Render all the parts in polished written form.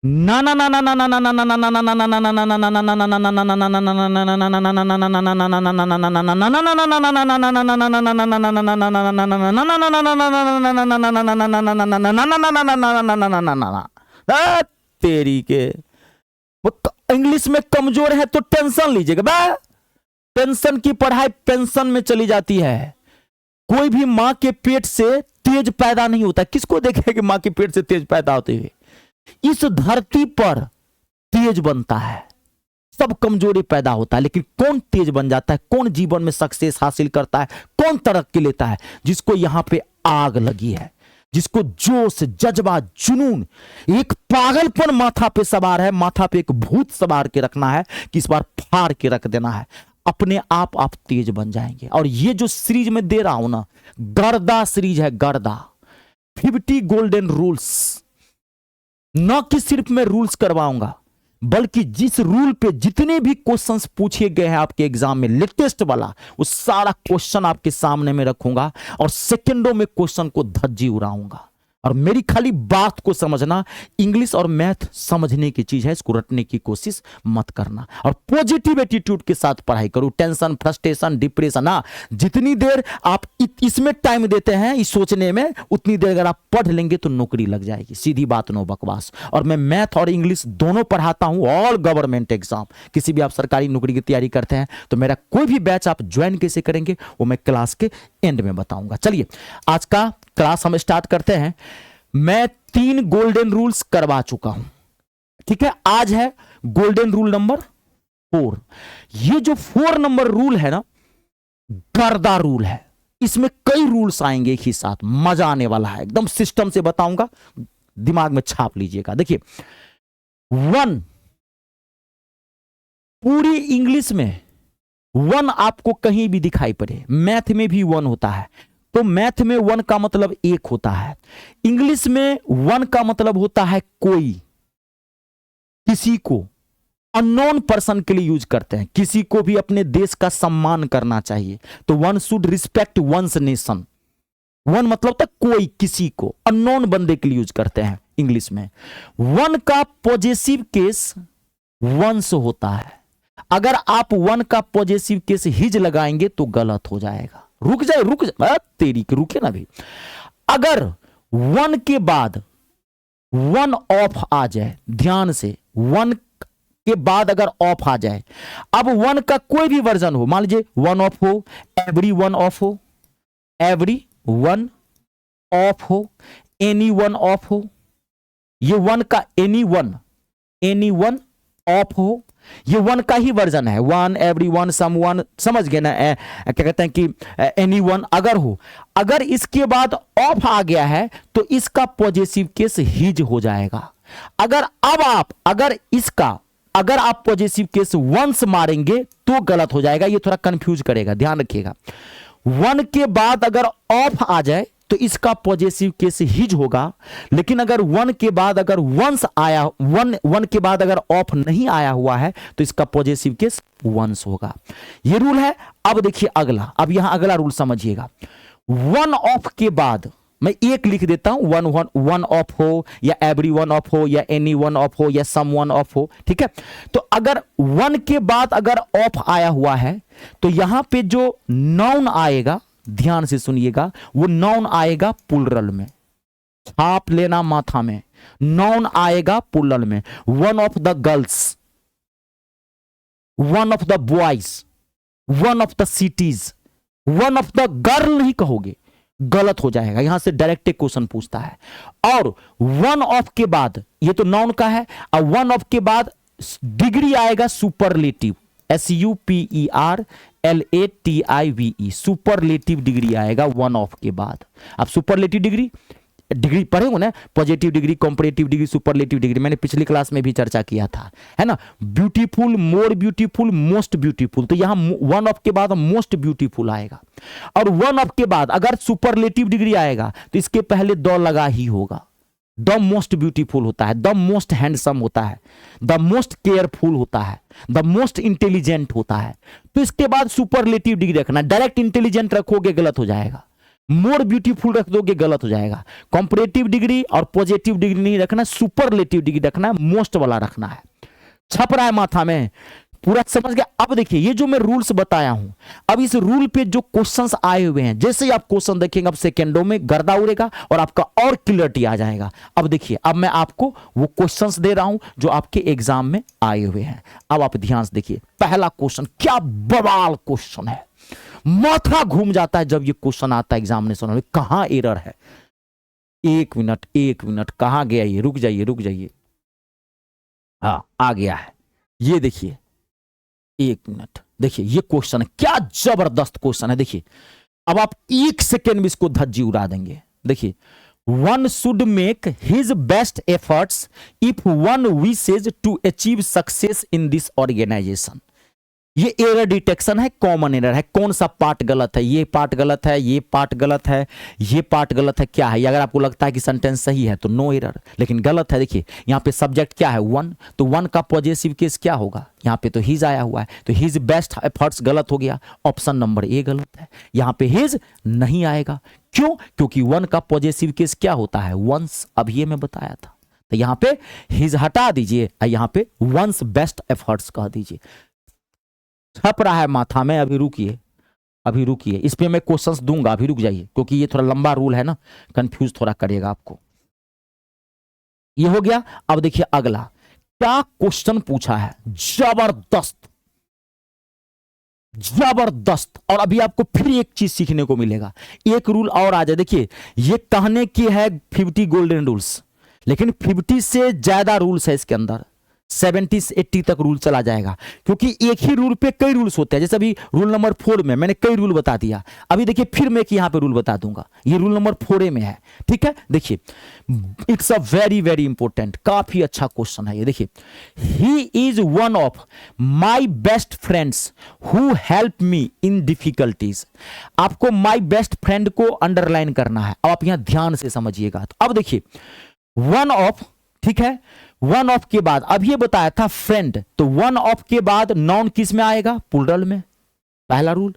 ना ना ना ना ना ना ना ना ना ना ना ना ना ना ना ना तेरी के वो इंग्लिश में कमजोर है तो टेंशन लीजिएगा बा। टेंशन की पढ़ाई पेंशन में चली जाती है। कोई भी मां के पेट से तेज पैदा नहीं होता। किसको देखे कि मां के पेट से तेज पैदा होते हुए? इस धरती पर तेज बनता है, सब कमजोरी पैदा होता है, लेकिन कौन तेज बन जाता है, कौन जीवन में सक्सेस हासिल करता है, कौन तरक्की लेता है? जिसको यहां पे आग लगी है, जिसको जोश, जज्बा, जुनून, एक पागलपन माथा पे सवार है, माथा पे एक भूत सवार के रखना है कि इस बार फाड़ के रख देना है। अपने आप तेज बन जाएंगे। और ये जो सीरीज में दे रहा हूं ना, गर्दा सीरीज है, गर्दा। 50 गोल्डन रूल्स, न कि सिर्फ मैं रूल्स करवाऊंगा, बल्कि जिस रूल पे जितने भी क्वेश्चंस पूछे गए हैं आपके एग्जाम में, लेटेस्ट वाला, वो सारा क्वेश्चन आपके सामने में रखूंगा और सेकंडों में क्वेश्चन को धज्जी उड़ाऊंगा। और मेरी खाली बात को समझना, इंग्लिश और मैथ समझने की चीज है, इसको रटने की कोशिश मत करना। और पॉजिटिव एटीट्यूड के साथ पढ़ाई करो। टेंशन, फ्रस्ट्रेशन, डिप्रेशन, ना, जितनी देर आप इसमें टाइम देते हैं इस सोचने में, उतनी देर अगर आप पढ़ लेंगे तो नौकरी लग जाएगी। सीधी बात, नो बकवास। और मैं मैथ और इंग्लिश दोनों पढ़ाता हूं, ऑल गवर्नमेंट एग्जाम। किसी भी आप सरकारी नौकरी की तैयारी करते हैं तो मेरा कोई भी बैच आप ज्वाइन कैसे करेंगे वो मैं क्लास के एंड में बताऊंगा। चलिए आज का क्लास हम स्टार्ट करते हैं। मैं 3 गोल्डन रूल्स करवा चुका हूं, ठीक है। आज है गोल्डन रूल नंबर 4। ये जो 4 नंबर रूल है ना, गर्दा रूल है। इसमें कई रूल्स आएंगे एक ही साथ, मजा आने वाला है, एकदम सिस्टम से बताऊंगा, दिमाग में छाप लीजिएगा। देखिए, 1, पूरी इंग्लिश में 1 आपको कहीं भी दिखाई पड़े, मैथ में भी 1 होता है, तो मैथ में 1 का मतलब 1 होता है। इंग्लिश में 1 का मतलब होता है कोई, किसी को, अननोन पर्सन के लिए यूज करते हैं। किसी को भी अपने देश का सम्मान करना चाहिए तो 1 शुड रिस्पेक्ट वंस नेशन। 1 मतलब होता है कोई, किसी को, अननोन बंदे के लिए यूज करते हैं इंग्लिश में। 1 का पॉजेसिव केस वंस होता है। अगर आप 1 का पॉजेसिव केस हिज लगाएंगे तो गलत हो जाएगा। रुक जाए तेरी के, रुके ना भी। अगर 1 के बाद 1 ऑफ आ जाए, ध्यान से, 1 के बाद अगर ऑफ आ जाए, अब 1 का कोई भी वर्जन हो, मान लीजिए 1 ऑफ हो, एवरी 1 ऑफ हो, एवरी 1 ऑफ हो, एनी 1 ऑफ हो, ये 1 का एनी 1 ऑफ हो, ये 1 का ही वर्जन है। 1, एवरी 1, सम 1, समझ गए ना? क्या कहते हैं कि एनी 1 अगर हो, अगर इसके बाद ऑफ आ गया है तो इसका पॉजेसिव केस हिज हो जाएगा। अगर आप पॉजेसिव केस वंस मारेंगे तो गलत हो जाएगा। ये थोड़ा कंफ्यूज करेगा, ध्यान रखिएगा। 1 के बाद अगर ऑफ आ जाए तो इसका पॉजेसिव केस हिज होगा, लेकिन अगर 1 के बाद अगर वंस आया, 1 के बाद अगर ऑफ नहीं आया हुआ है तो इसका पॉजेसिव केस वंस होगा। ये रूल है। अब देखिए अगला, अब यहां अगला रूल समझिएगा। 1 ऑफ के बाद मैं 1 लिख देता हूं, 1 ऑफ हो या एवरी 1 ऑफ हो या एनी 1 ऑफ हो या सम 1 ऑफ हो, ठीक है। तो अगर 1 के बाद अगर ऑफ आया हुआ है तो यहां पे जो नाउन आएगा, ध्यान से सुनिएगा, वो नाउन आएगा प्लुरल में। छाप लेना माथा में, नाउन आएगा प्लुरल में। 1 of the girls, 1 of the boys, 1 of the cities, 1 of the girl नहीं कहोगे, गलत हो जाएगा। यहां से डायरेक्ट क्वेश्चन पूछता है। और 1 ऑफ के बाद, ये तो नाउन का है, अब 1 ऑफ के बाद डिग्री आएगा सुपरलेटिव, SUPERLATIVE, सुपरलेटिव डिग्री आएगा 1 ऑफ के बाद। अब सुपरलेटिव डिग्री पढ़े हो ना, positive degree, comparative degree, superlative degree, मैंने पिछली क्लास में भी चर्चा किया था, है ना। Beautiful, more beautiful, most beautiful, तो यहां 1 ऑफ के बाद मोस्ट ब्यूटीफुल आएगा। और 1 ऑफ के बाद अगर सुपरलेटिव डिग्री आएगा तो इसके पहले द लगा ही होगा। द मोस्ट ब्यूटीफुल होता है, द मोस्ट हैंडसम होता है, द मोस्ट केयरफुल होता है, द मोस्ट इंटेलिजेंट होता है। तो इसके बाद सुपरलेटिव डिग्री रखना। डायरेक्ट इंटेलिजेंट रखोगे गलत हो जाएगा। मोर ब्यूटीफुल रख दोगे गलत हो जाएगा। कंपैरेटिव डिग्री और पॉजिटिव डिग्री नहीं रखना, सुपरलेटिव डिग्री रखना है, मोस्ट वाला रखना है। छप रहा है माथा में, पूरा समझ गया। अब देखिए ये जो मैं रूल्स बताया हूं, अब इस रूल पे जो क्वेश्चंस आए हुए हैं, जैसे ही आप क्वेश्चन देखेंगे अब सेकेंडों में गर्दा उड़ेगा और आपका और क्लियरिटी आ जाएगा। अब देखिए अब मैं आपको वो क्वेश्चंस दे रहा हूं जो आपके एग्जाम में आए हुए हैं। अब आप ध्यान से देखिए, पहला क्वेश्चन क्या बवाल क्वेश्चन है, माथा घूम जाता है जब ये क्वेश्चन आता है एग्जामिनेशन में। कहां एरर है, एक मिनट कहां गया ये, रुक जाइए। हाँ आ गया है, ये देखिए, एक मिनट, देखिए ये क्वेश्चन है, क्या जबरदस्त क्वेश्चन है। देखिए अब आप एक सेकेंड में इसको धज्जी उड़ा देंगे। देखिए, one should make his best efforts if one wishes to achieve success in this organization. ये एरर डिटेक्शन है, कॉमन एरर है। कौन सा पार्ट गलत है, ये पार्ट गलत है, ये पार्ट गलत है, ये पार्ट गलत है, क्या है। अगर आपको लगता है कि सेंटेंस सही है तो नो एरर, लेकिन गलत है। देखिए यहाँ पे सब्जेक्ट क्या है, वन, तो वन का पॉजिटिव केस क्या होगा, यहाँ पे तो हिज आया हुआ है, तो हिज बेस्ट एफर्ट्स गलत हो गया, ऑप्शन नंबर ए गलत है। यहाँ पे हिज नहीं आएगा, क्यों, क्योंकि वन का पॉजिटिव केस क्या होता है, वंस, अब ये मैं बताया था। तो यहाँ पे हिज हटा दीजिए, यहाँ पे वंस बेस्ट एफर्ट्स कह दीजिए। छप रहा है माथा में, अभी रुकिए, इस पे मैं क्वेश्चंस दूंगा, अभी रुक जाइए, क्योंकि ये थोड़ा लंबा रूल है ना, कंफ्यूज थोड़ा करेगा आपको। ये हो गया। अब देखिए अगला क्या क्वेश्चन पूछा है, जबरदस्त। और अभी आपको फिर एक चीज सीखने को मिलेगा, एक रूल और आ जाए। देखिए ये कहने की है 50 गोल्डन रूल्स, लेकिन 50 से ज्यादा रूल्स है इसके अंदर, 70 से 80 तक रूल चला जाएगा, क्योंकि एक ही रूल पे कई रूल्स होते हैं। जैसे अभी रूल नंबर 4 में मैंने कई रूल बता दिया, अभी देखिए फिर मैं यहां पे रूल बता दूंगा, ये रूल नंबर 4 में है, ठीक है। देखिए it's a very very important, काफी अच्छा क्वेश्चन है ये। देखिए, he is one of my best friends who help me in difficulties. आपको माई बेस्ट फ्रेंड को अंडरलाइन करना है, अब आप यहां ध्यान से समझिएगा। तो अब देखिए वन ऑफ, ठीक है, वन ऑफ के बाद अब ये बताया था फ्रेंड, तो वन ऑफ के बाद नॉन किस में आएगा, प्लूरल में, पहला रूल।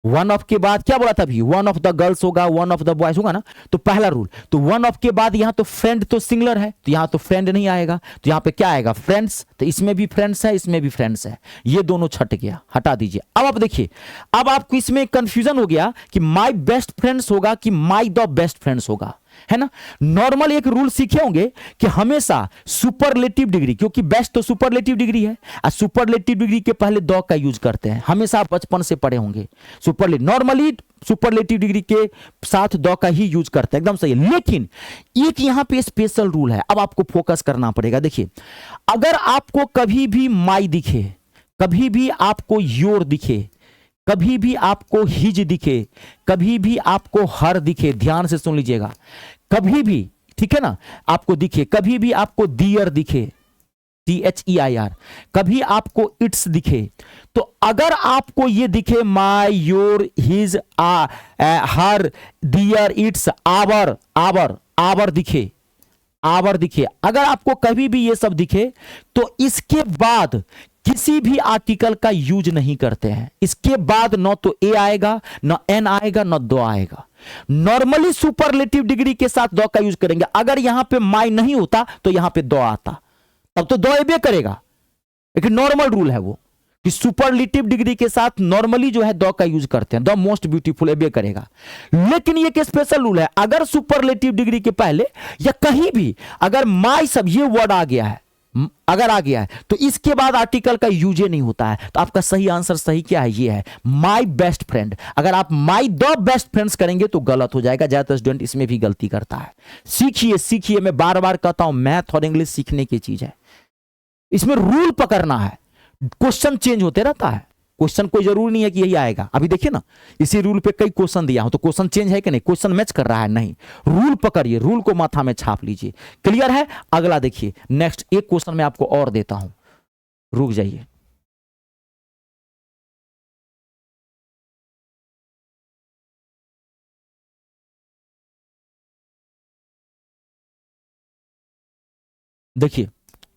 वन ऑफ के बाद क्या बोला था अभी, वन ऑफ द गर्ल्स होगा, वन ऑफ द बॉयज होगा ना, तो पहला रूल। तो वन ऑफ के बाद यहां तो फ्रेंड तो सिंगुलर है, तो यहां तो फ्रेंड नहीं आएगा, तो यहां पे क्या आएगा, फ्रेंड्स। तो इसमें भी फ्रेंड्स है, इसमें भी फ्रेंड्स है, ये दोनों छट गया, हटा दीजिए। अब आप देखिए, अब आपको इसमें कंफ्यूजन हो गया कि माई बेस्ट फ्रेंड्स होगा कि माई द बेस्ट फ्रेंड्स होगा, है ना। नॉर्मल एक रूल सीखे होंगे कि हमेशा सुपरलेटिव डिग्री, क्योंकि बेस्ट तो सुपरलेटिव डिग्री है, और सुपरलेटिव डिग्री के पहले द का यूज करते हैं, हमेशा आप बचपन से पढ़े होंगे। सुपरलेटिव नॉर्मली सुपरलेटिव डिग्री के साथ द का ही यूज करते हैं, एकदम सही है। लेकिन एक यहां पे स्पेशल रूल है, अब आपको फोकस करना पड़ेगा। देखिए अगर आपको कभी भी माई दिखे, कभी भी आपको योर दिखे, कभी भी आपको हिज दिखे, कभी भी आपको हर दिखे, ध्यान से सुन लीजिएगा, कभी भी, ठीक है ना, आपको दिखे, कभी भी आपको दियर दिखे, THEIR, कभी आपको इट्स दिखे, तो अगर आपको ये दिखे my your his her their its our, our दिखे, अगर आपको कभी भी ये सब दिखे, तो इसके बाद किसी भी आर्टिकल का यूज नहीं करते हैं। इसके बाद न तो ए आएगा, न एन आएगा, न दो आएगा। नॉर्मली सुपरलेटिव डिग्री के साथ दो का यूज करेंगे। अगर यहां पे माई नहीं होता तो यहां पे दो आता, तब तो दो एबे करेगा, लेकिन नॉर्मल रूल है वो कि सुपरलेटिव डिग्री के साथ नॉर्मली जो है दो का यूज करते हैं, द मोस्ट ब्यूटीफुल एबे करेगा। लेकिन ये एक स्पेशल रूल है, अगर सुपरलेटिव डिग्री के पहले या कहीं भी अगर माई सब ये वर्ड आ गया है, अगर आ गया है, तो इसके बाद आर्टिकल का यूज नहीं होता है। तो आपका सही आंसर सही क्या है, ये है माई बेस्ट फ्रेंड। अगर आप माई द बेस्ट फ्रेंड्स करेंगे तो गलत हो जाएगा, ज्यादातर स्टूडेंट इसमें भी गलती करता है। सीखिए, मैं बार बार कहता हूं, मैथ और इंग्लिश सीखने की चीज है, इसमें रूल पकड़ना है। क्वेश्चन चेंज होते रहता है, क्वेश्चन कोई जरूरी नहीं है कि यही आएगा। अभी देखिए ना, इसी रूल पे कई क्वेश्चन दिया हूं, तो क्वेश्चन चेंज है कि नहीं, क्वेश्चन मैच कर रहा है, नहीं। रूल पकड़िए, रूल को माथा में छाप लीजिए, क्लियर है। अगला देखिए, नेक्स्ट एक क्वेश्चन मैं आपको और देता हूं, रुक जाइए। देखिए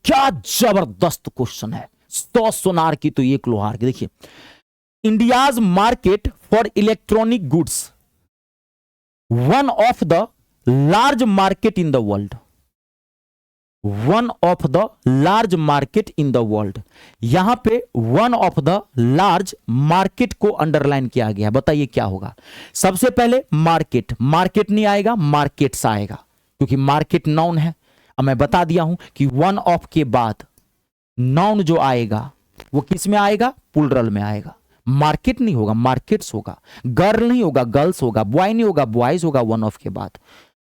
क्या जबरदस्त क्वेश्चन है, 100 सोनार की तो एक लोहार की। देखिए, India's market for electronic goods one of the large market in the world, one of the large market in the world. यहां पे one of the large market को अंडरलाइन किया गया। बताइए क्या होगा। सबसे पहले मार्केट, मार्केट नहीं आएगा, मार्केट्स आएगा, क्योंकि मार्केट नाउन है। अब मैं बता दिया हूं कि वन ऑफ के बाद नाउन जो आएगा वो किस में आएगा, प्लूरल में आएगा। मार्केट नहीं होगा, मार्केट्स होगा। गर्ल नहीं होगा, गर्ल्स होगा। बॉय नहीं होगा, बॉयज होगा वन ऑफ के बाद।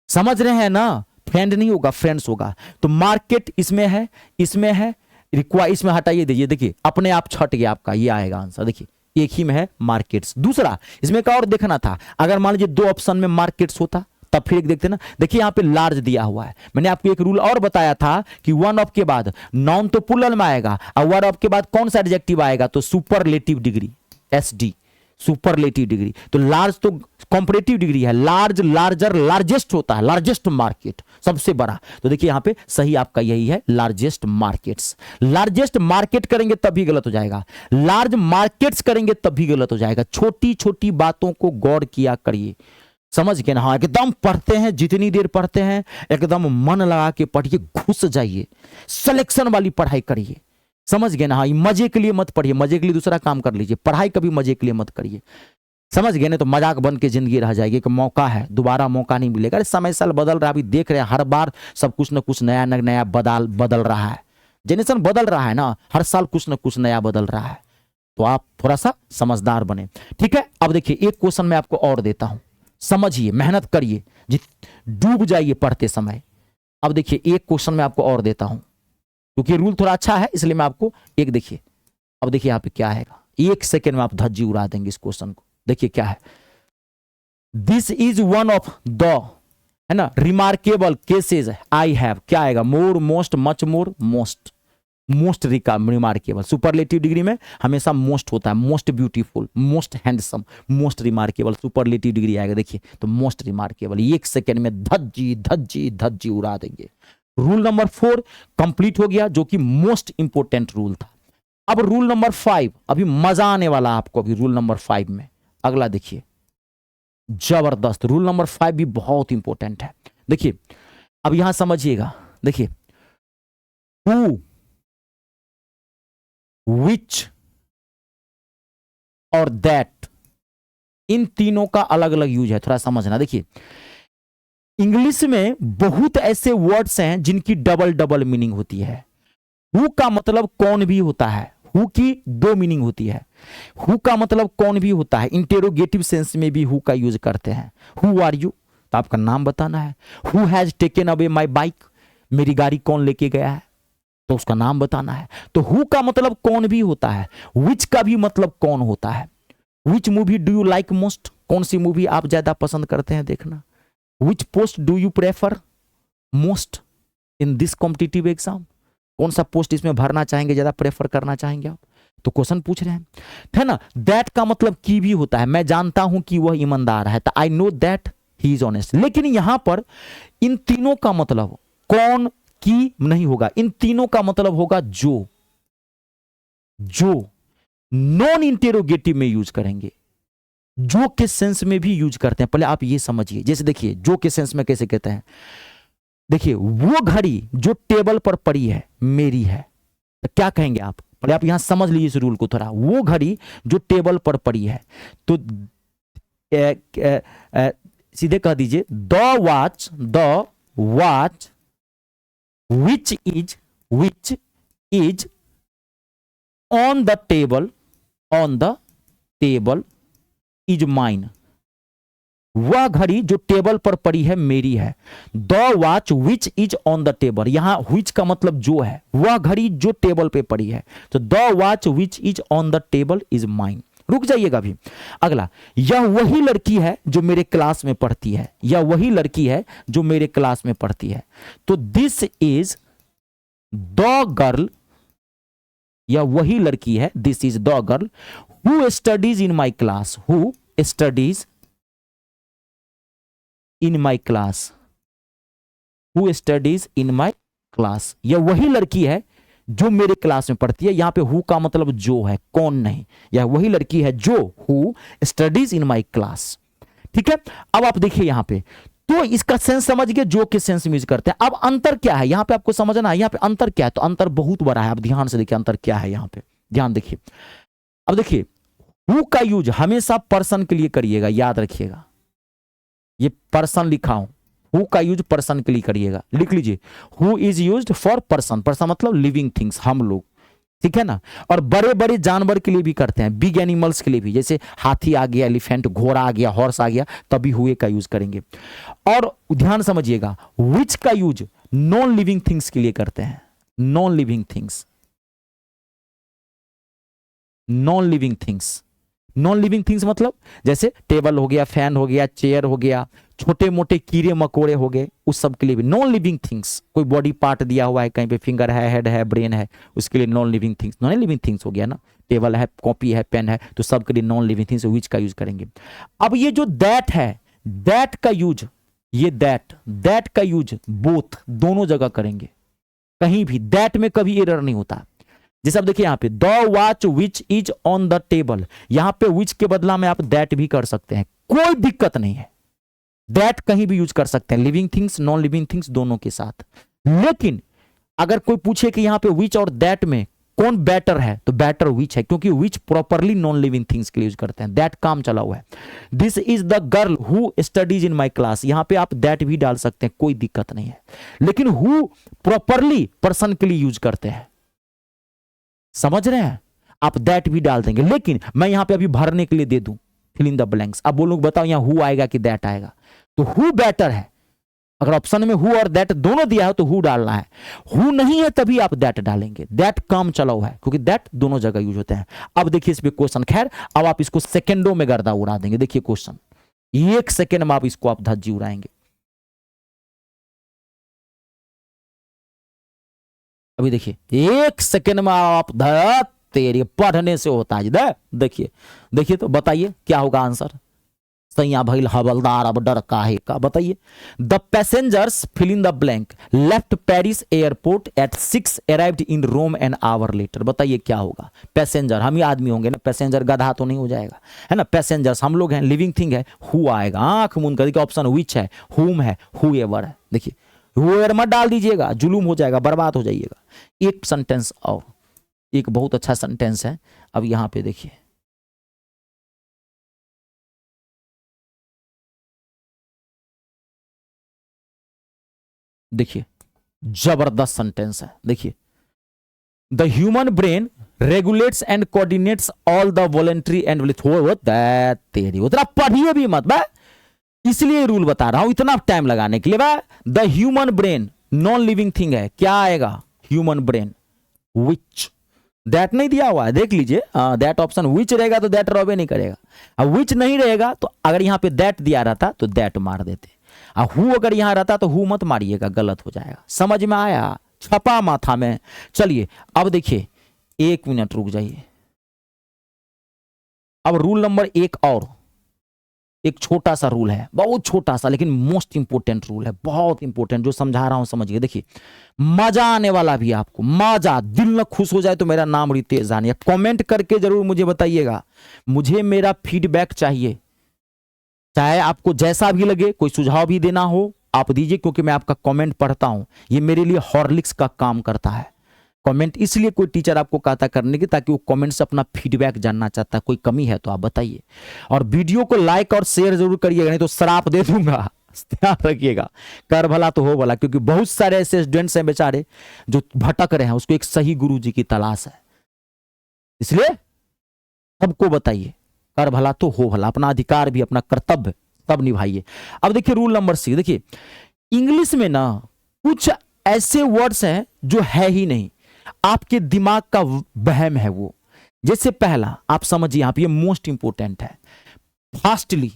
समझ रहे हैं ना। फ्रेंड नहीं होगा, फ्रेंड्स होगा। तो मार्केट इसमें है, इसमें है, रिक्वायर इसमें हटाइए दीजिए। देखिए अपने आप छट गया आपका, ये आएगा आंसर। देखिए एक ही में है मार्केट्स। दूसरा इसमें का और देखना था, अगर मान लीजिए दो ऑप्शन में मार्केट्स होता तब फिर एक देखते ना। देखिए यहां पे लार्ज दिया हुआ है। मैंने आपको एक रूल और बताया था कि वन ऑफ के बाद नाउन तो प्लूरल में आएगा, और वन ऑफ के बाद कौन सा एडजेक्टिव आएगा, तो superlative degree, SD, superlative degree. तो लार्ज तो कॉम्परेटिव डिग्री है, लार्ज, लार्जर, लार्जेस्ट होता है, लार्जेस्ट मार्केट, सबसे बड़ा। तो देखिए यहां पे सही आपका यही है, लार्जेस्ट मार्केट्स। लार्जेस्ट मार्केट करेंगे तब भी गलत हो जाएगा, लार्ज मार्केट्स करेंगे तब भी गलत हो जाएगा। छोटी छोटी बातों को गौर किया करिए, समझ गए ना। हाँ, एकदम पढ़ते हैं, जितनी देर पढ़ते हैं एकदम मन लगा के पढ़िए, घुस जाइए, सिलेक्शन वाली पढ़ाई करिए, समझ गए ना। हाँ, मजे के लिए मत पढ़िए, मजे के लिए दूसरा काम कर लीजिए, पढ़ाई कभी मजे के लिए मत करिए, समझ गए ना। तो मजाक बन के जिंदगी रह जाएगी, कि मौका है, दोबारा मौका नहीं मिलेगा। अरे समय साल बदल रहा है, अभी देख रहे हैं हर बार सब कुछ न कुछ नया नया बदल रहा है। जनरेशन बदल रहा है ना, हर साल कुछ न कुछ नया बदल रहा है। तो आप थोड़ा सा समझदार बने, ठीक है। अब देखिए एक क्वेश्चन मैं आपको और देता हूं, समझिए, मेहनत करिए, डूब जाइए पढ़ते समय। अब देखिए एक क्वेश्चन मैं आपको और देता हूं, क्योंकि रूल थोड़ा अच्छा है इसलिए मैं आपको एक देखिए। अब देखिए यहां पे क्या है, एक सेकेंड में आप धज्जी उड़ा देंगे इस क्वेश्चन को। देखिए क्या है, this is one of the, है ना, रिमार्केबल केसेस आई हैव। क्या आएगा, more, most, much more, most, most remarkable. Superlative degree में हमेशा मोस्ट होता है, most beautiful, most handsome, most remarkable, superlative degree आएगा। देखिए तो मोस्ट रिमार्केबल, एक सेकेंड में धज्जी धज्जी धज्जी उड़ा देंगे। रूल नंबर 4 कंप्लीट हो गया, जो कि मोस्ट इंपोर्टेंट रूल था। अब रूल नंबर 5, अभी मजा आने वाला आपको। अभी रूल नंबर 5 में अगला देखिए, जबरदस्त रूल नंबर 5 भी बहुत इंपोर्टेंट है। देखिए अब यहां समझिएगा, देखिए हु, विच और दैट, इन तीनों का अलग अलग यूज है, थोड़ा समझना। देखिए इंग्लिश में बहुत ऐसे वर्ड्स हैं जिनकी डबल डबल मीनिंग होती है। हु का मतलब कौन भी होता है, हु की 2 मीनिंग होती है। हु का मतलब कौन भी होता है, इंटेरोगेटिव सेंस में भी हु का यूज करते हैं। हु आर यू, तो आपका नाम बताना है। Who has taken away my bike, मेरी गाड़ी कौन लेके गया है, तो उसका नाम बताना है। तो हु का मतलब कौन भी होता है। विच का भी मतलब कौन होता है। Which movie do you like most, कौन सी मूवी आप ज्यादा पसंद करते हैं देखना। Which post do you prefer most in this competitive exam, कौन सा पोस्ट इसमें भरना चाहेंगे, ज्यादा प्रेफर करना चाहेंगे आप, तो क्वेश्चन पूछ रहे हैं, है ना। दैट का मतलब की भी होता है, मैं जानता हूं कि वह ईमानदार है, तो I know that he is honest. लेकिन यहां पर इन तीनों का मतलब कौन की नहीं होगा, इन तीनों का मतलब होगा जो, जो नॉन इंटेरोगेटिव में यूज करेंगे, जो के सेंस में भी यूज करते हैं। पहले आप ये समझिए, जैसे देखिए जो के सेंस में कैसे कहते हैं। देखिए वो घड़ी जो टेबल पर पड़ी है मेरी है, तो क्या कहेंगे आप, पहले आप यहां समझ लीजिए इस रूल को थोड़ा। वो घड़ी जो टेबल पर पड़ी है, तो सीधे कह दीजिए the watch which is on the table is mine। वह घड़ी जो टेबल पर पड़ी है मेरी है। The watch which is on the table, यहां विच का मतलब जो है, वह घड़ी जो टेबल पे पड़ी है, तो the watch which is on the table is mine. रुक जाइएगा अभी, अगला, यह वही लड़की है जो मेरे क्लास में पढ़ती है, यह वही लड़की है जो मेरे क्लास में पढ़ती है। तो दिस इज द गर्ल, यह वही लड़की है, this is the girl who studies in my class, who studies in my class, who studies in my class. यह वही लड़की है जो मेरे क्लास में पढ़ती है। यहां पे हु का मतलब जो है, कौन नहीं। यह वही लड़की है जो who studies in my class, ठीक है, अब आप देखिए यहां पे, तो इसका सेंस समझ गए, जो के सेंस में यूज करते हैं। अब अंतर क्या है यहां पे आपको समझना है, यहां पे अंतर क्या है, तो अंतर बहुत बड़ा है। आप ध्यान से देखिए अंतर क्या है यहां पे, ध्यान देखिए। अब देखिए हु का यूज हमेशा पर्सन के लिए करिएगा, याद रखिएगा, ये पर्सन लिखा हूं, हु का यूज पर्सन के लिए करिएगा, लिख लीजिए who is used for person, person मतलब लिविंग थिंग्स, हम लोग, ठीक है ना। और बड़े बड़े जानवर के लिए भी करते हैं, बिग एनिमल्स के लिए भी, जैसे हाथी आ गया, एलिफेंट, घोड़ा आ गया, हॉर्स आ गया, तभी हुए का यूज करेंगे। और ध्यान समझिएगा विच का यूज नॉन लिविंग थिंग्स के लिए करते हैं, non living things, non living things, non living things मतलब जैसे टेबल हो गया, फैन हो गया, चेयर हो गया, छोटे मोटे कीड़े मकोड़े हो गए, उस सब के लिए भी नॉन लिविंग थिंग्स। कोई बॉडी पार्ट दिया हुआ है, कहीं पे फिंगर है, हेड है, ब्रेन है, उसके लिए non living things, non living things हो गया ना। टेबल है, कॉपी है, पेन है, तो सब के लिए नॉन लिविंग थिंग्स विच का यूज करेंगे। अब ये जो दैट है, दैट का यूज, ये दैट का यूज बोथ, दोनों जगह करेंगे, कहीं भी दैट में कभी एरर नहीं होता। जैसे अब देखिए यहां पे the watch which is on the table, यहां पे विच के बदला में आप दैट भी कर सकते हैं, कोई दिक्कत नहीं है, दैट कहीं भी यूज कर सकते हैं, living things non living things दोनों के साथ। लेकिन अगर कोई पूछे कि यहां पे विच और दैट में कौन बेटर है, तो बेटर विच है, क्योंकि विच प्रॉपरली नॉन लिविंग थिंग्स के लिए यूज करते हैं, दैट काम चला हुआ है। This is the girl who studies in my class, यहां पे आप दैट भी डाल सकते हैं, कोई दिक्कत नहीं है। लेकिन हु प्रॉपरली पर्सन के लिए यूज करते हैं, समझ रहे हैं, आप दैट भी डाल देंगे। लेकिन मैं यहां पे अभी भरने के लिए दे दूं फिल इन द ब्लैंक्स, अब बोलो बताओ यहां हु आएगा कि दैट आएगा, तो हु बेटर है। अगर ऑप्शन में हु और दैट दोनों दिया है तो हु डालना है, हु नहीं है तभी आप दैट डालेंगे, दैट काम चला हुआ है, क्योंकि दैट दोनों जगह यूज होते हैं। अब देखिए इस पे क्वेश्चन, खैर अब आप इसको सेकेंडों में गर्दा उड़ा देंगे। देखिए क्वेश्चन, 1 सेकेंड में आप इसको आप धज्जी उड़ाएंगे। अभी देखिए 1 सेकेंड में आप तेरी पढ़ने से होता है। देखिए देखिए तो बताइए क्या होगा आंसर। सैया भइल हवलदार अब डर काहे का, बताइए। The passengers fill in the blank left Paris airport at 6 arrived in Rome an hour later, बताइए क्या होगा। पैसेंजर हम ही आदमी होंगे ना, पैसेंजर गधा तो नहीं हो जाएगा, है ना। पैसेंजर्स हम लोग हैं, लिविंग थिंग है, हु आएगा, आंख मूंद कर देखिए, ऑप्शन विच है, हुम है, हुएवर है। देखिए हुएवर मत डाल दीजिएगा, जुलूम हो जाएगा, बर्बाद हो जाइएगा। एक सेंटेंस और, एक बहुत अच्छा सेंटेंस है। अब यहां पे देखिए, देखिए जबरदस्त सेंटेंस है। देखिए the human brain regulates and coordinates all the voluntary and तेरी उतना पढ़िए भी मत बा, इसलिए रूल बता रहा हूं, इतना टाइम लगाने के लिए बा। The human brain non living thing है, क्या आएगा ह्यूमन ब्रेन, विच, दैट नहीं दिया हुआ है, देख लीजिए दैट ऑप्शन, विच रहेगा तो दैट रॉबे नहीं करेगा। अब विच नहीं रहेगा तो अगर यहां पे दैट दिया रहता तो दैट मार देते, हु अगर यहां रहता तो हु मत मारिएगा, गलत हो जाएगा। समझ में आया, छपा माथा में। चलिए अब देखिए, 1 मिनट रुक जाइए। अब रूल नंबर 1 और, एक छोटा सा रूल है, बहुत छोटा सा लेकिन मोस्ट इंपोर्टेंट रूल है, बहुत इंपोर्टेंट, जो समझा रहा हूं समझिए। देखिए मजा आने वाला भी आपको, मजा, दिल न खुश हो जाए तो मेरा नाम रितेश जानिए। कमेंट करके जरूर मुझे बताइएगा, मुझे मेरा फीडबैक चाहिए, चाहे आपको जैसा भी लगे, कोई सुझाव भी देना हो आप दीजिए, क्योंकि मैं आपका कमेंट पढ़ता हूं, ये मेरे लिए हॉर्लिक्स का काम करता है। कमेंट इसलिए कोई टीचर आपको कहता करने की, ताकि वो कमेंट से अपना फीडबैक जानना चाहता है, कोई कमी है तो आप बताइए। और वीडियो को लाइक और शेयर जरूर करिएगा, नहीं तो श्राप दे दूंगा, ध्यान रखिएगा। कर भला तो हो भला, क्योंकि बहुत सारे ऐसे स्टूडेंट्स हैं बेचारे जो भटक रहे हैं, उसको एक सही गुरु जी की तलाश है, इसलिए सबको बताइए, कर भला तो हो भला, अपना अधिकार भी, अपना कर्तव्य तब निभाइए। अब देखिए रूल नंबर 6, देखिए इंग्लिश में ना कुछ ऐसे वर्ड्स हैं जो है ही नहीं, आपके दिमाग का वहम है वो। जैसे पहला आप समझिए, यहां पे ये मोस्ट इंपोर्टेंट है, फास्टली।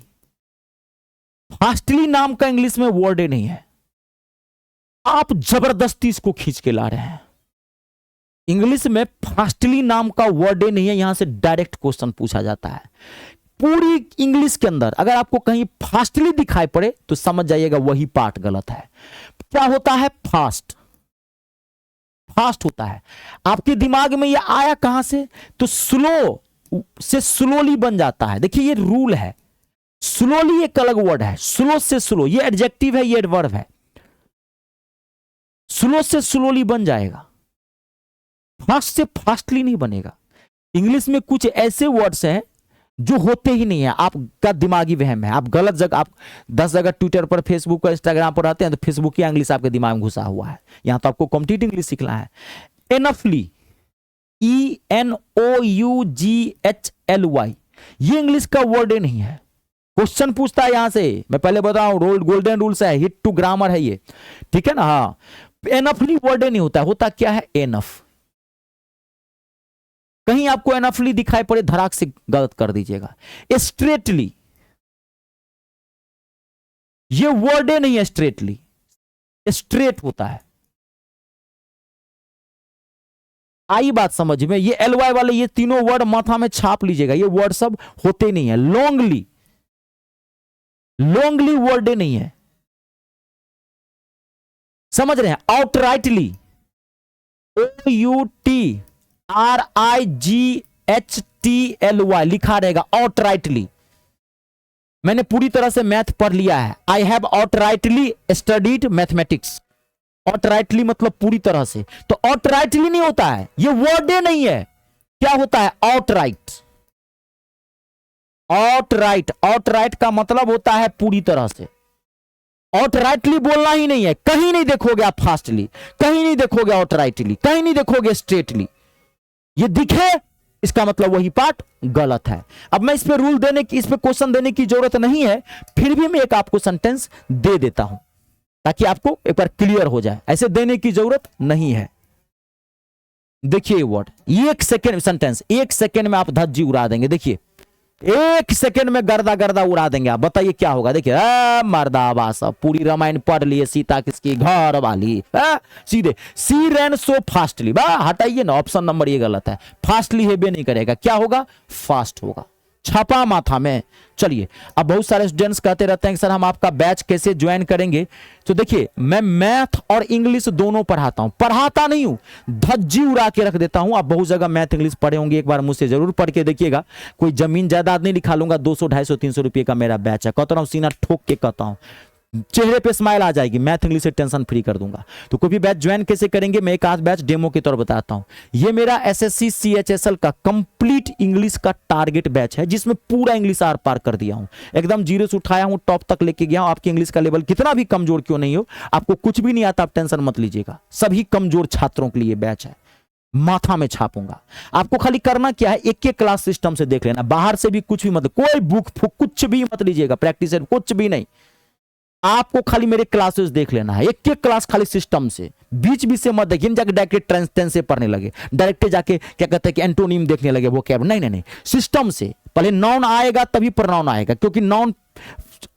फास्टली नाम का इंग्लिश में वर्ड ही नहीं है, आप जबरदस्ती इसको खींच के ला रहे हैं। इंग्लिश में फास्टली नाम का वर्ड ही नहीं है, यहां से डायरेक्ट क्वेश्चन पूछा जाता है। पूरी इंग्लिश के अंदर अगर आपको कहीं फास्टली दिखाई पड़े तो समझ जाइएगा वही पार्ट गलत है। क्या होता है, फास्ट, फास्ट होता है। आपके दिमाग में ये आया कहां से, तो स्लो से स्लोली बन जाता है। देखिए ये रूल है, स्लोली एक अलग वर्ड है, स्लो से स्लो, ये एडजेक्टिव है, ये एडवर्ब है। स्लो से स्लोली बन जाएगा, फास्ट से फास्टली नहीं बनेगा। इंग्लिश में कुछ ऐसे वर्ड्स हैं जो होते ही नहीं है, आपका दिमागी वहम है। आप गलत जगह, आप 10 जगह ट्विटर पर, फेसबुक पर, इंस्टाग्राम पर रहते हैं तो फेसबुक की इंग्लिश आपके दिमाग में घुसा हुआ है। यहां तो आपको कॉम्पिटिटिव इंग्लिश सीखना है। एनफली, ENOUGHLY, ये इंग्लिश का वर्ड ही नहीं है। क्वेश्चन पूछता है यहां से, मैं पहले बताऊं, गोल्डन रूल्स है, हिट टू ग्रामर है ये, ठीक है ना। हाँ, एनफली वर्ड नहीं होता, होता क्या है एनफ। कहीं आपको एनफली दिखाई पड़े, धड़ाक से गलत कर दीजिएगा। स्ट्रेटली, ये वर्ड नहीं है, स्ट्रेटली स्ट्रेट होता है। आई बात समझ में, ये LY वाले, ये तीनों वर्ड माथा में छाप लीजिएगा, ये वर्ड सब होते नहीं है। लॉन्गली, लॉन्गली वर्ड नहीं है, समझ रहे हैं। आउटराइटली, OUTRIGHTLY लिखा रहेगा, आउटराइटली। मैंने पूरी तरह से मैथ पढ़ लिया है। I have outrightly studied mathematics. Outrightly मतलब पूरी तरह से, तो आउटराइटली नहीं होता है, ये वर्ड नहीं है। क्या होता है? आउटराइट। आउटराइट, आउटराइट का मतलब होता है पूरी तरह से। आउटराइटली बोलना ही नहीं है, कहीं नहीं देखोगे आप फास्टली, कहीं नहीं देखोगे आउटराइटली, कहीं नहीं देखोगे स्ट्रेटली। ये दिखे, इसका मतलब वही पार्ट गलत है। अब मैं इस पे रूल देने की, इस पे क्वेश्चन देने की जरूरत नहीं है, फिर भी मैं एक आपको सेंटेंस दे देता हूं ताकि आपको एक बार क्लियर हो जाए। ऐसे देने की जरूरत नहीं है। देखिए ये वर्ड, एक सेकेंड सेंटेंस, 1 सेकेंड में आप धज्जी उड़ा देंगे। देखिए 1 सेकेंड में गर्दा गर्दा उड़ा देंगे आप। बताइए क्या होगा? देखिए, मर्दाबा सब पूरी रामायण पढ़ लिए, सीता किसकी घर वाली, सीधे सी रैन सो फास्टली। बा हटाइए ना, ऑप्शन नंबर ये गलत है। फास्टली है बे नहीं करेगा, क्या होगा? फास्ट होगा, छापा माथा में। चलिए, अब बहुत सारे स्टूडेंट्स कहते रहते हैं कि सर हम आपका बैच कैसे ज्वाइन करेंगे। तो देखिए, मैं मैथ और इंग्लिश दोनों पढ़ाता हूं, पढ़ाता नहीं हूं, धज्जी उड़ा के रख देता हूं। आप बहुत जगह मैथ इंग्लिश पढ़े होंगे, एक बार मुझसे जरूर पढ़ के देखिएगा। कोई जमीन जायदाद नहीं लिखा लूंगा। 200, 250, 300 रुपये का मेरा बैच है। कहता हूं, सीना ठोक के कहता हूं, चेहरे पे स्माइल आ जाएगी। मैथ इंग्लिश से टेंशन फ्री कर दूंगा। तो कोई भी बैच ज्वाइन कैसे करेंगे, मैं एक आध बैच डेमो के तौर बताता हूं। ये मेरा SSC CHSL का कंप्लीट इंग्लिश का टारगेट बैच है, जिसमें पूरा इंग्लिश आर पार कर दिया हूं, एकदम जीरो से उठाया हूं, टॉप तक लेके गया हूं। आपके इंग्लिश का लेवल कितना भी कमजोर क्यों नहीं हो, आपको कुछ भी नहीं आता, आप टेंशन मत लीजिएगा। सभी कमजोर छात्रों के लिए बैच है, माथा में छापूंगा। आपको खाली करना क्या है, एक एक क्लास सिस्टम से देख लेना, बाहर से भी कुछ भी मत, कोई बुक फुक कुछ भी मत लीजिएगा, प्रैक्टिस कुछ भी नहीं। आपको खाली मेरे क्लासेस देख लेना है, एक एक क्लास खाली सिस्टम से, बीच बीच से मत देखिए जाके डायरेक्ट टेंस से पढ़ने लगे, डायरेक्ट जाके क्या कहते हैं कि एंटोनिम देखने लगे, वो क्या, नहीं नहीं नहीं, सिस्टम से। पहले नाउन आएगा तभी प्रोनाउन आएगा, क्योंकि नाउन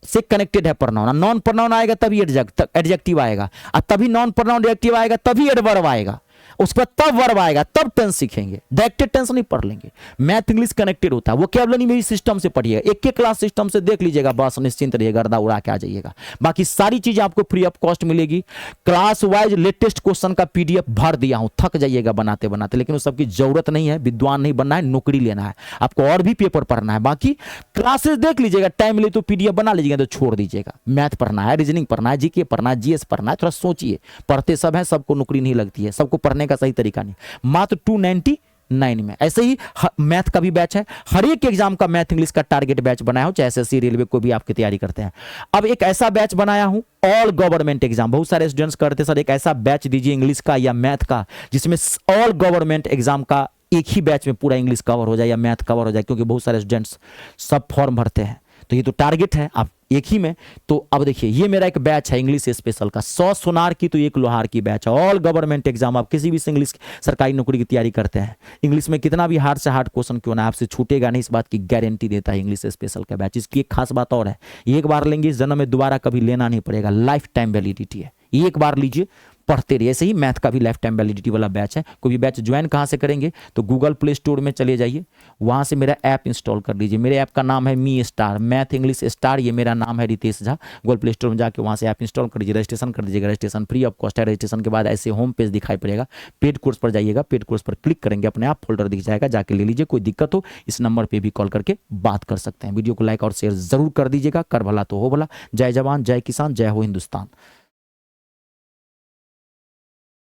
से कनेक्टेड है प्रोनाउन। नॉन प्रोनाउन आएगा तभी एडजेक्टिव आएगा, और तभी नॉन प्रोनाउन एडजेक्टिव आएगा तभी एडवर्ब आएगा, उसके बाद तब वर्ब आएगा, तब टेंस सीखेंगे। डायरेक्ट टेंस नहीं पढ़ लेंगे। मैथ इंग्लिश कनेक्टेड होता है, वो वोकैबुलरी मेरी सिस्टम से पढ़िएगा, एक एक क्लास सिस्टम से देख लीजिएगा, बस निश्चिंत रहिएगा, गर्दा उड़ा के आ जाइएगा। बाकी सारी चीजें आपको फ्री ऑफ कॉस्ट मिलेगी। क्लास वाइज लेटेस्ट क्वेश्चन का PDF भर दिया हूं, थक जाइएगा बनाते बनाते, लेकिन उस सबकी जरूरत नहीं है। विद्वान नहीं बनना है, नौकरी लेना है आपको, और भी पेपर पढ़ना है। बाकी क्लासेस देख लीजिएगा, टाइम मिले तो PDF बना लीजिएगा, तो छोड़ दीजिएगा। मैथ पढ़ना है, रीजनिंग पढ़ना है, GK पढ़ना है, GS पढ़ना है, थोड़ा सोचिए। पढ़ते सब है, सबको नौकरी नहीं लगती है, सबको पढ़ने का सही तरीका नहीं। मात्र 299 में। ऐसे ही मैथ का भी बैच है, हर एक एग्जाम का मैथ इंग्लिश का टारगेट बैच बनाया हूं, चाहे SSC रेलवे को भी आपकी तैयारी करते हैं। अब एक ऐसा बैच बनाया हूं, ऑल गवर्नमेंट एग्जाम। बहुत सारे स्टूडेंट्स करते सर एक ऐसा बैच दीजिए इंग्लिश का या मैथ का, जिसमें ऑल गवर्नमेंट एग्जाम का एक ही बैच में पूरा इंग्लिश कवर हो जाए या मैथ कवर हो जाए, क्योंकि बहुत सारे स्टूडेंट्स सब फॉर्म भरते हैं। तो ये तो टारगेट है आप एक ही में। तो अब देखिए, ये मेरा एक बैच है इंग्लिश स्पेशल का, 100 सोनार की तो 1 लोहार की बैच है। ऑल गवर्नमेंट एग्जाम, आप किसी भी इंग्लिश सरकारी नौकरी की तैयारी करते हैं, इंग्लिश में कितना भी हार्ड से हार्ड क्वेश्चन क्यों ना, आपसे छूटेगा नहीं, इस बात की गारंटी देता है इंग्लिश स्पेशल का बैच। इसकी एक खास बात और है, एक बार लेंगे इस जन्म में दोबारा कभी लेना नहीं पड़ेगा, लाइफ टाइम वैलिडिटी है। एक बार लीजिए, पढ़ते रहिए। ऐसे ही मैथ का भी लाइफ टाइम वैलिडिटी वाला बैच है। कोई भी बैच ज्वाइन कहाँ से करेंगे तो गूगल प्ले स्टोर में चले जाइए, वहाँ से मेरा ऐप इंस्टॉल कर लीजिए। मेरे ऐप का नाम है me star, math English star, ये मेरा नाम है Ritesh Jha. Google play store में जाके वहाँ से ऐप इंस्टॉल कर लीजिए, रजिस्ट्रेशन कर दीजिएगा। रजिस्ट्रेशन फ्री ऑफ कॉस्ट है। रजिस्ट्रेशन के बाद ऐसे होम पेज दिखाई पड़ेगा, पेड कोर्स पर जाइएगा, पेड कोर्स पर क्लिक करेंगे, अपने आप फोल्डर दिख जाएगा, जाके ले लीजिए। कोई दिक्कत हो इस नंबर पर भी कॉल करके बात कर सकते हैं। वीडियो को लाइक और शेयर जरूर कर दीजिएगा। कर भला तो हो भला। जय जवान जय किसान जय हो हिंदुस्तान।